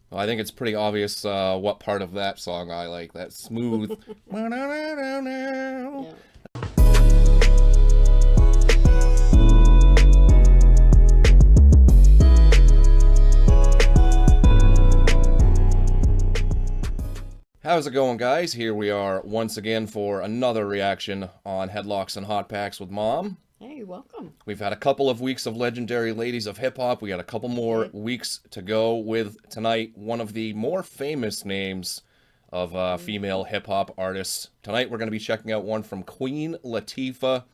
Well, I think it's pretty obvious what part of that song I like. That smooth. Yeah. How's it going, guys? Here we are once again for another reaction on Headlocks and Hot Packs with Mom. Hey, welcome. We've had a couple of weeks of legendary ladies of hip hop. We got a couple more weeks to go with tonight one of the more famous names of female hip hop artists. Tonight we're going to be checking out one from Queen Latifah.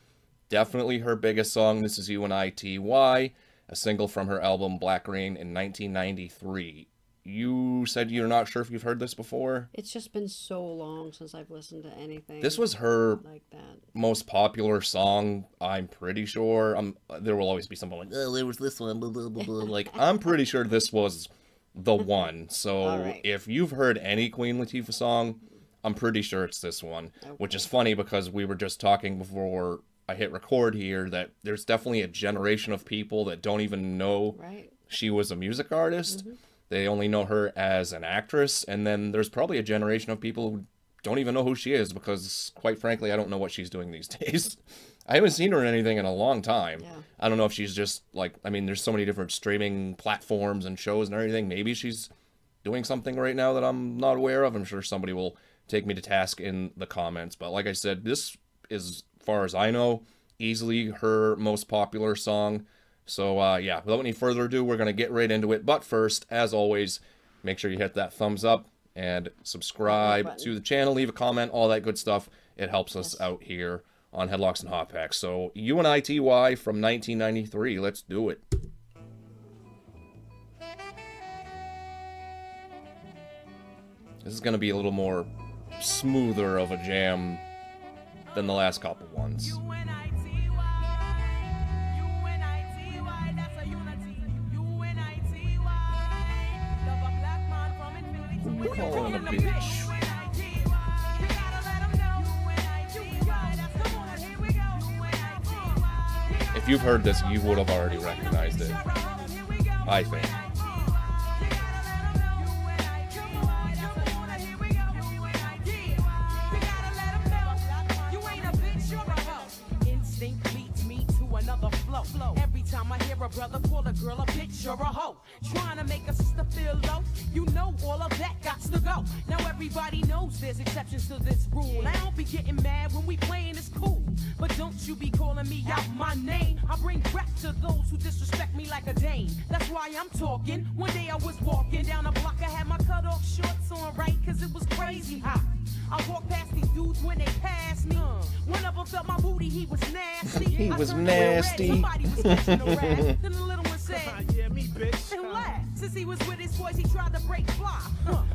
Definitely her biggest song. This is U.N.I.T.Y, a single from her album Black Rain in 1993. You said you're not sure if you've heard this before? It's just been so long since I've listened to anything This was her like that. most popular song, I'm pretty sure. There will always be someone like, oh, there was this one, blah, blah, blah, blah. Like, I'm pretty sure this was the one. So right. if you've heard any Queen Latifah song, I'm pretty sure it's this one. Okay. Which is funny because we were just talking before I hit record here that there's definitely a generation of people that don't even know she was a music artist. They only know her as an actress, and then there's probably a generation of people who don't even know who she is because, quite frankly, I don't know what she's doing these days. I haven't seen her in anything in a long time. Yeah. I don't know if she's just, like, I mean, there's so many different streaming platforms and shows and everything. Maybe she's doing something right now that I'm not aware of. I'm sure somebody will take me to task in the comments. But like I said, this is, as far as I know, easily her most popular song. So, yeah, without any further ado, we're going to get right into it. But first, as always, make sure you hit that thumbs up and subscribe to the channel. Leave a comment, all that good stuff. It helps us out here on Headlocks and Hot Packs. So, U.N.I.T.Y from 1993. Let's do it. This is going to be a little more smoother of a jam than the last couple ones. Who you calling a bitch? If you've heard this, you would have already recognized it, I think. Every time I hear a brother call a girl a bitch or a hoe, trying to make a sister feel low, you know all of that gots to go. Now everybody knows there's exceptions to this rule. I don't be getting mad when we playing, it's cool, but don't you be calling me out my name. I bring rap to those who disrespect me like a dame. That's why I'm talking. One day I was walking down a block, I had my cut off shorts on, right, cause it was crazy hot. I walked past these dudes when they passed me. One of them felt my booty, he was nasty. He was nasty. Somebody was catching a rat. Then the little one said, yeah, me, bitch. And laughed. Since he was with his boys, he tried to break fly.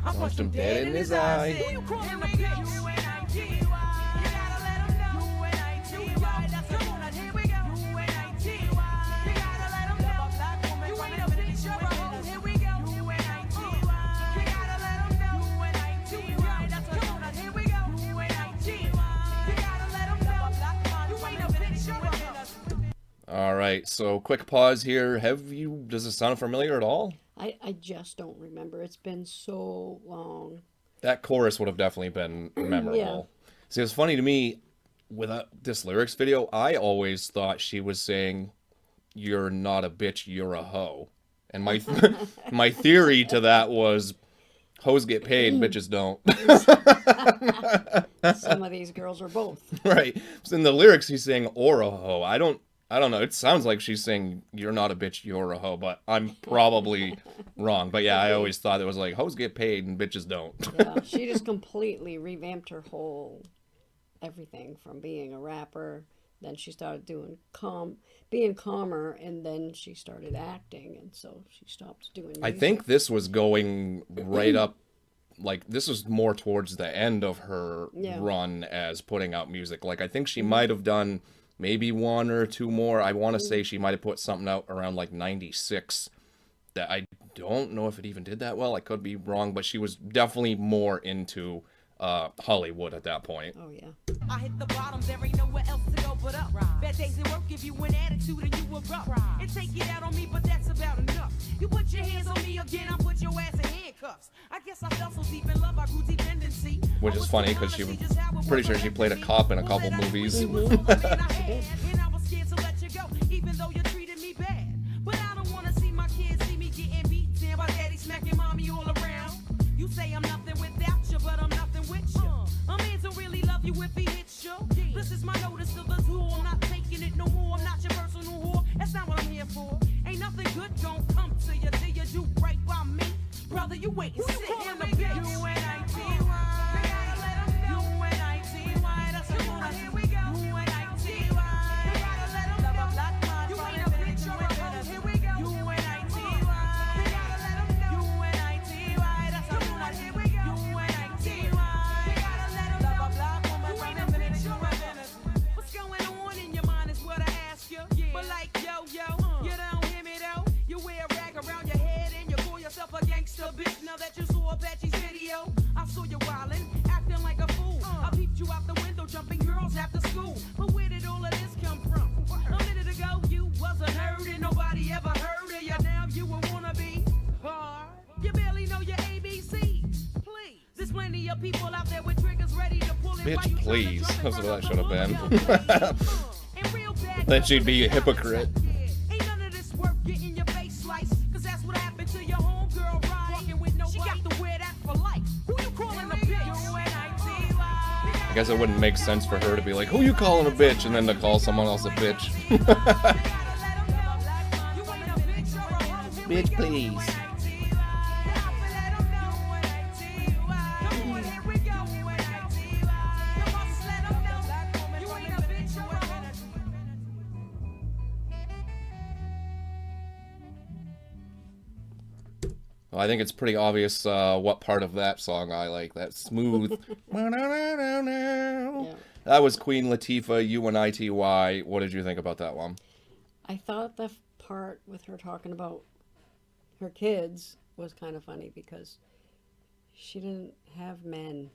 I punched him dead in his eye. Who you calling a bitch? All right, so quick pause here. Does it sound familiar at all? I just don't remember. It's been so long. That chorus would have definitely been memorable. Yeah. See, it's funny to me, with this lyrics video, I always thought she was saying, "You're not a bitch, you're a hoe." And my my theory to that was, hoes get paid, bitches don't. Some of these girls are both. Right. So in the lyrics, he's saying, or a hoe. I don't know. It sounds like she's saying, you're not a bitch, you're a hoe, but I'm probably wrong. But yeah, I always thought it was like, hoes get paid and bitches don't. Yeah, she just completely revamped her whole everything from being a rapper. Then she started being calmer, and then she started acting, and so she stopped doing music. I think this was going right up, like, this was more towards the end of her run as putting out music. Like, I think she might have done maybe one or two more. I want to say she might have put something out around like 96 that I don't know if it even did that well. I could be wrong, but she was definitely more into Hollywood at that point. Oh yeah. I hit the bottom, there ain't nowhere else to go but up. Bad days at work give you an attitude and you erupt. And take it out on me, but that's about enough. You put your hands on me again, I'll put your ass in handcuffs. I guess I fell so deep in love, I grew dependency. Which is funny because she was pretty sure she played a cop in a couple movies. And I was scared to let you go, even though you treated me bad. But I don't wanna see my kids see me getting beat down by daddy smacking mommy all around. You say I'm nothing without you, but I'm nothing with you. A man don't really love you if he hits you. This is my notice to the tool. I'm not taking it no more. I'm not your personal whore. That's not what I'm here for. Ain't nothing good gon' come to you till you do right by me. Brother, you wait and sit in the bitch. U.N.I.T.Y. U.N.I.T.Y. That's the one. Here we go. U.N.I.T.Y. Love a black man. You ain't a bitch or a hoe. Here we go. U.N.I.T.Y. U.N.I.T.Y. That's the one. Here we go. U.N.I.T.Y. Love a black woman. You ain't a bitch or a hoe. What's going on in your mind is what I ask you. But like yo, you don't hear me though. You wear a rag around your head and you call yourself a gangster bitch. Now that you saw Apache's video, I saw you wildin', acting like a fool. I peeped you out the window, jumping girls after school. But where did all of this come from? A minute ago, you wasn't heard and nobody ever heard of you. Now you a wannabe hard. You barely know your ABCs. Please, there's plenty of people out there with triggers ready to pull it. Bitch, while you please. tryna That's what that should have been. And real bad Then she'd be a hypocrite. Ain't none of this worth getting your face sliced. Cause that's what happened to your homegirl, right? Walking with nobody. She got to wear that for life. Who you calling a bitch? U.N.I.T.Y. I guess it wouldn't make sense for her to be like, who you calling a bitch? And then to call someone else a bitch. Bitch, please. Well, I think it's pretty obvious what part of that song I like. That smooth. Yeah. That was Queen Latifah, U.N.I.T.Y. What did you think about that one? I thought the part with her talking about her kids was kind of funny because she didn't have men.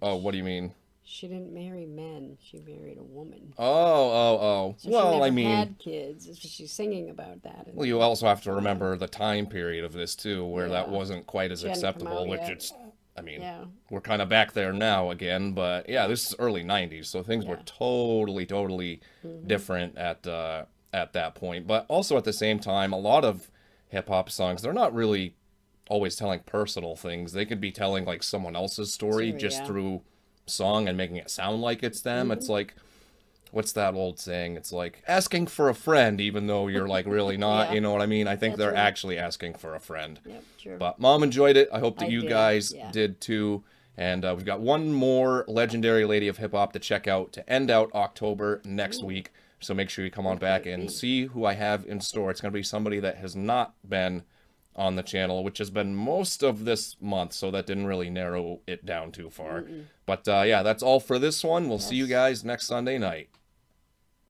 Oh, what do you mean? She didn't marry men. She married a woman. Oh. So Well, she never I mean, had kids. She's singing about that. well, you also have to remember the time period of this too, where that Yeah. wasn't quite as She hadn't come acceptable. out Which yet. it's, I mean, Yeah. we're kind of back there now again. But yeah, this is early '90s, so things were Yeah. totally different at that point. But also at the same time, a lot of hip hop songs, they're not really always telling personal things. They could be telling like someone else's story Sure, just yeah. through song and making it sound like it's them. It's like, what's that old saying? It's like asking for a friend, even though you're like really not. Yeah. You know what I mean? I think That's they're right. actually asking for a friend. Yep, true. But Mom enjoyed it. I hope that I you did, guys yeah. did too. And we've got one more legendary lady of hip hop to check out to end out October next week. So make sure you come on back and see who I have in store. It's going to be somebody that has not been on the channel, which has been most of this month, so that didn't really narrow it down too far. But yeah, that's all for this one. We'll see you guys next Sunday night.